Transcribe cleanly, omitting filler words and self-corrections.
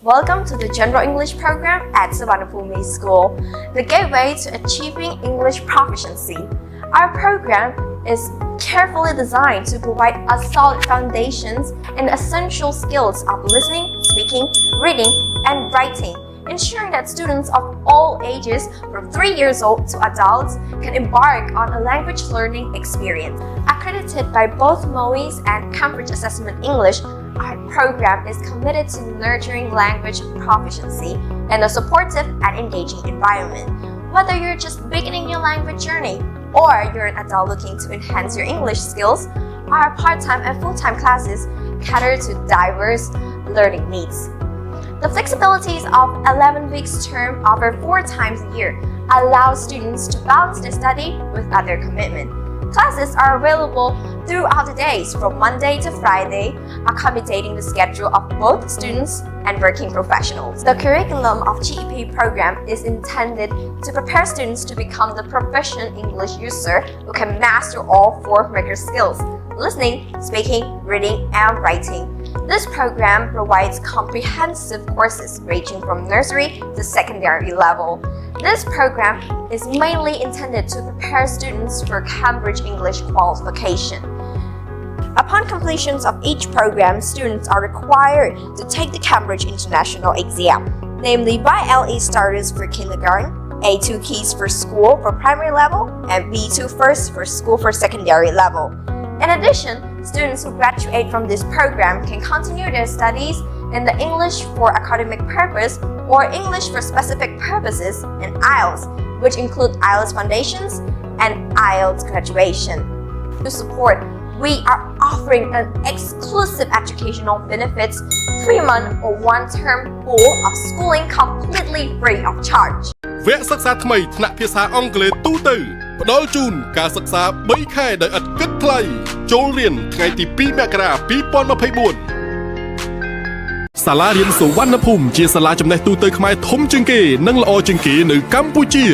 Welcome to the General English program at Savannapumi School, the gateway to achieving English proficiency. Our program is carefully designed to provide a solid foundations and essential skills of listening, speaking, reading, and writing, ensuring that students of all ages from 3 years old to adults can embark on a language learning experience. Accredited by both MOE's and Cambridge Assessment English, our program is committed to nurturing language proficiency in a supportive and engaging environment. Whether you're just beginning your language journey or you're an adult looking to enhance your English skills, our part-time and full-time classes cater to diverse learning needs. The flexibilities of 11 weeks term offered 4 times a year allow students to balance their study with other commitment. Classes are available throughout the days from Monday to Friday, accommodating the schedule of both students and working professionals. The curriculum of GEP program is intended to prepare students to become the proficient English user who can master all 4 rigorous skills: listening, speaking, reading, and writing. This program provides comprehensive courses ranging from nursery to secondary level. This program is mainly intended to prepare students for Cambridge English qualification. Upon completion of each program, students are required to take the Cambridge International exam, namely YLE starters for kindergarten, A2 keys for school for primary level, and B2 first for school for secondary level. In addition, students who graduate from this program can continue their studies in the English for academic purpose or English for specific purposes in IELTS, which include IELTS Foundations and IELTS Graduation. To support, we are offering an exclusive educational benefits, 3-month or 1-term full of schooling completely free of charge. វគ្គសិក្សាថ្មីថ្នាក់ភាសាអង់គ្លេសទូទៅផ្ដល់ជូនការសិក្សា3ខែដោយឥតគិតថ្លៃចូលរៀនថ្ងៃទី2មករា2024សាលារៀនសុវណ្ណភូមិជាសាលាចំណេះទូទៅខ្មែរធំជាងគេនិងល្អជាងគេនៅកម្ពុជា